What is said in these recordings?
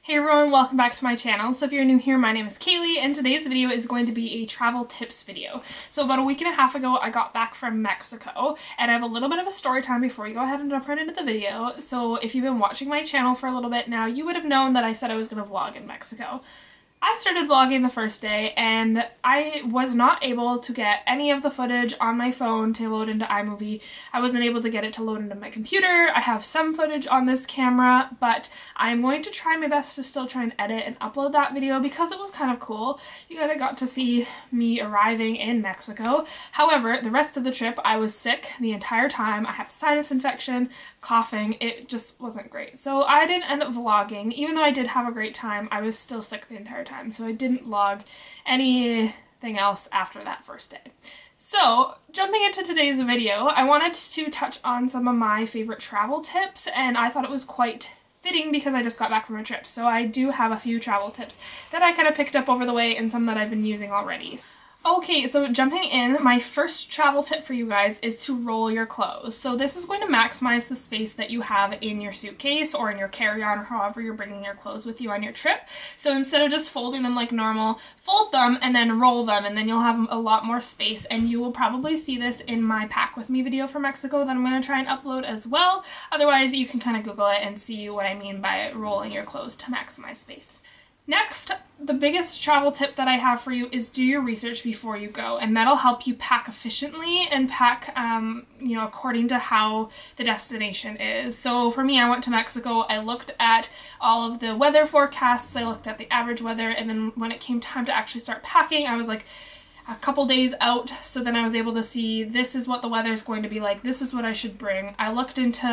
Hey everyone, welcome back to my channel. So if you're new here, my name is Kayleigh and today's video is going to be a travel tips video. So about a week and a half ago, I got back from Mexico and I have a little bit of a story time before we go ahead and jump right into the video. So if you've been watching my channel for a little bit now, you would have known that I said I was going to vlog in Mexico. I started vlogging the first day and I was not able to get any of the footage on my phone to load into iMovie. I wasn't able to get it to load into my computer. I have some footage on this camera, but I'm going to try my best to still try and edit and upload that video because it was kind of cool. You kind of got to see me arriving in Mexico. However, the rest of the trip I was sick the entire time. I have sinus infection, coughing. It just wasn't great. So I didn't end up vlogging. Even though I did have a great time, I was still sick the entire time. So I didn't vlog anything else after that first day. So jumping into today's video, I wanted to touch on some of my favorite travel tips, and I thought it was quite fitting because I just got back from a trip. So I do have a few travel tips that I kind of picked up over the way and some that I've been using already. Okay, so jumping in, my first travel tip for you guys is to roll your clothes. So this is going to maximize the space that you have in your suitcase or in your carry-on or however you're bringing your clothes with you on your trip. So instead of just folding them like normal, fold them and then roll them, and then you'll have a lot more space. And you will probably see this in my pack with me video for Mexico that I'm going to try and upload as well. Otherwise, you can kind of Google it and see what I mean by rolling your clothes to maximize space. Next, the biggest travel tip that I have for you is do your research before you go, and that'll help you pack efficiently and pack, according to how the destination is. So for me, I went to Mexico, I looked at all of the weather forecasts, I looked at the average weather, and then when it came time to actually start packing, I was like a couple days out, so then I was able to see this is what the weather is going to be like, this is what I should bring. I looked into,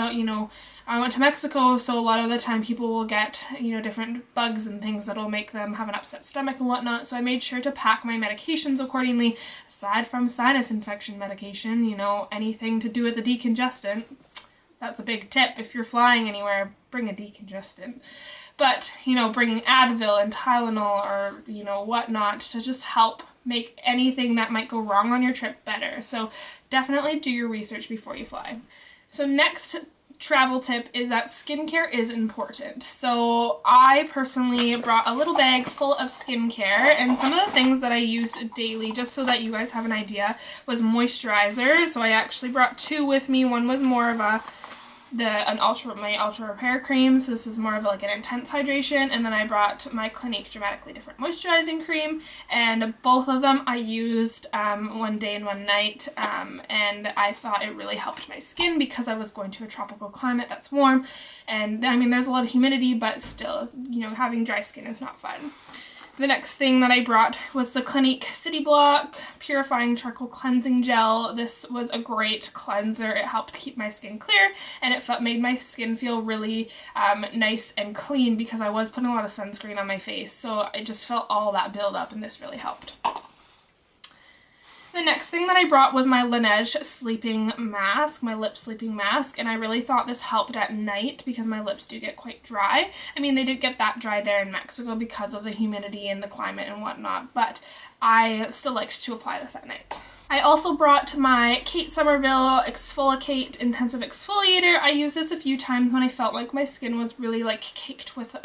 I went to Mexico, so a lot of the time people will get, different bugs and things that'll make them have an upset stomach and whatnot, so I made sure to pack my medications accordingly, aside from sinus infection medication, anything to do with a decongestant. That's a big tip. If you're flying anywhere, bring a decongestant. But, bringing Advil and Tylenol or, whatnot to just help make anything that might go wrong on your trip better. So definitely do your research before you fly. So next travel tip is that skincare is important. So I personally brought a little bag full of skincare, and some of the things that I used daily, just so that you guys have an idea, was moisturizer. So I actually brought two with me. One was more of my ultra repair cream, so this is more of like an intense hydration, and then I brought my Clinique Dramatically Different Moisturizing Cream, and both of them I used one day and one night, and I thought it really helped my skin because I was going to a tropical climate that's warm, and I mean there's a lot of humidity, but still, having dry skin is not fun. The next thing that I brought was the Clinique City Block Purifying Charcoal Cleansing Gel. This was a great cleanser. It helped keep my skin clear, and it made my skin feel really nice and clean because I was putting a lot of sunscreen on my face, so I just felt all that build up, and this really helped. The next thing that I brought was my Neige sleeping mask, my lip sleeping mask, and I really thought this helped at night because my lips do get quite dry. I mean, they did get that dry there in Mexico because of the humidity and the climate and whatnot, but I still liked to apply this at night. I also brought my Kate Somerville Exfolikate Intensive Exfoliator. I used this a few times when I felt like my skin was really like caked with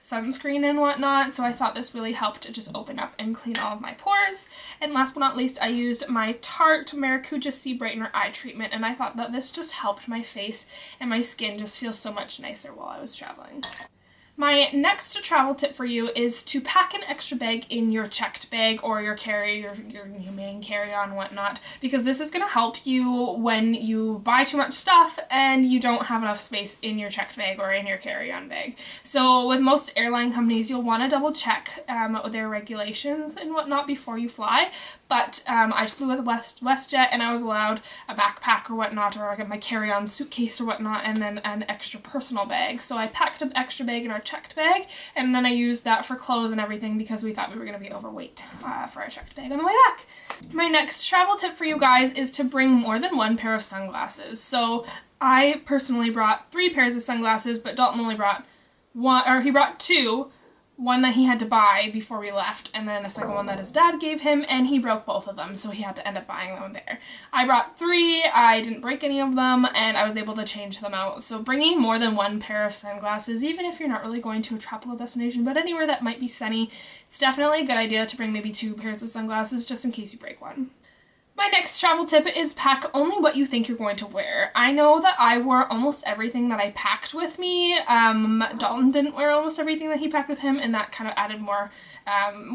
sunscreen and whatnot, so I thought this really helped to just open up and clean all of my pores. And last but not least, I used my Tarte Maracuja Sea Brightener Eye Treatment, and I thought that this just helped my face and my skin just feel so much nicer while I was traveling. My next travel tip for you is to pack an extra bag in your checked bag or your main carry-on and whatnot, because this is going to help you when you buy too much stuff and you don't have enough space in your checked bag or in your carry-on bag. So with most airline companies, you'll want to double check their regulations and whatnot before you fly, but I flew with WestJet and I was allowed a backpack or whatnot, or my carry-on suitcase or whatnot, and then an extra personal bag. So I packed an extra bag in our checked bag, and then I used that for clothes and everything because we thought we were going to be overweight for our checked bag on the way back. My next travel tip for you guys is to bring more than one pair of sunglasses. So I personally brought 3 pairs of sunglasses, but Dalton only brought one, or he brought 2, one that he had to buy before we left, and then a second one that his dad gave him, and he broke both of them, so he had to end up buying them there. I brought 3, I didn't break any of them, and I was able to change them out. So bringing more than one pair of sunglasses, even if you're not really going to a tropical destination, but anywhere that might be sunny, it's definitely a good idea to bring maybe 2 pairs of sunglasses just in case you break one. My next travel tip is pack only what you think you're going to wear. I know that I wore almost everything that I packed with me. Dalton didn't wear almost everything that he packed with him, and that kind of added more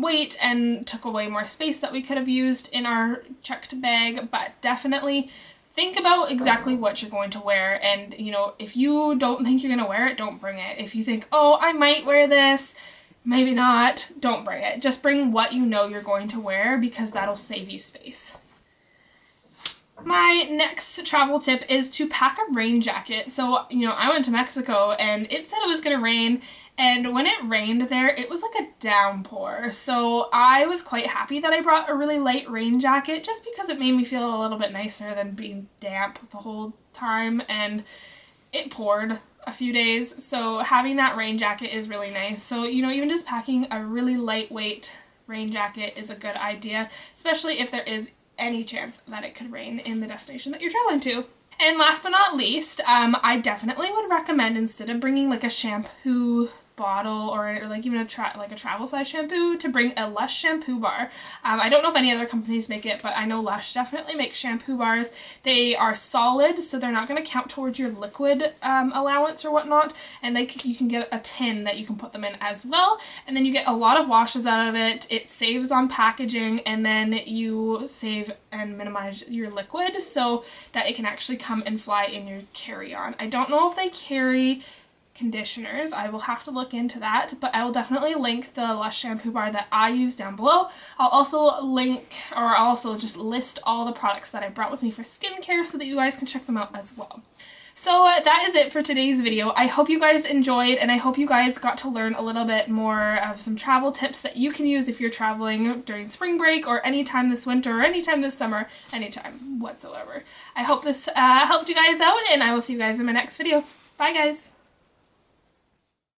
weight and took away more space that we could have used in our checked bag, but definitely think about exactly what you're going to wear, and you know, if you don't think you're going to wear it, don't bring it. If you think, oh, I might wear this, maybe not, don't bring it. Just bring what you know you're going to wear, because that'll save you space. My next travel tip is to pack a rain jacket. So, you know, I went to Mexico and it said it was going to rain, and when it rained there, it was like a downpour. So I was quite happy that I brought a really light rain jacket, just because it made me feel a little bit nicer than being damp the whole time, and it poured a few days. So having that rain jacket is really nice. So, you know, even just packing a really lightweight rain jacket is a good idea, especially if there is any chance that it could rain in the destination that you're traveling to. And last but not least, I definitely would recommend, instead of bringing like a shampoo bottle or like even a travel size shampoo, to bring a Lush shampoo bar. I don't know if any other companies make it, but I know Lush definitely makes shampoo bars. They are solid, so they're not going to count towards your liquid allowance or whatnot, and you can get a tin that you can put them in as well, and then you get a lot of washes out of it. It saves on packaging, and then you save and minimize your liquid so that it can actually come and fly in your carry-on. I don't know if they carry conditioners. I will have to look into that, but I will definitely link the Lush shampoo bar that I use down below. I'll also just list all the products that I brought with me for skincare so that you guys can check them out as well. So that is it for today's video. I hope you guys enjoyed, and I hope you guys got to learn a little bit more of some travel tips that you can use if you're traveling during spring break or anytime this winter or anytime this summer, anytime whatsoever. I hope this helped you guys out, and I will see you guys in my next video. Bye guys!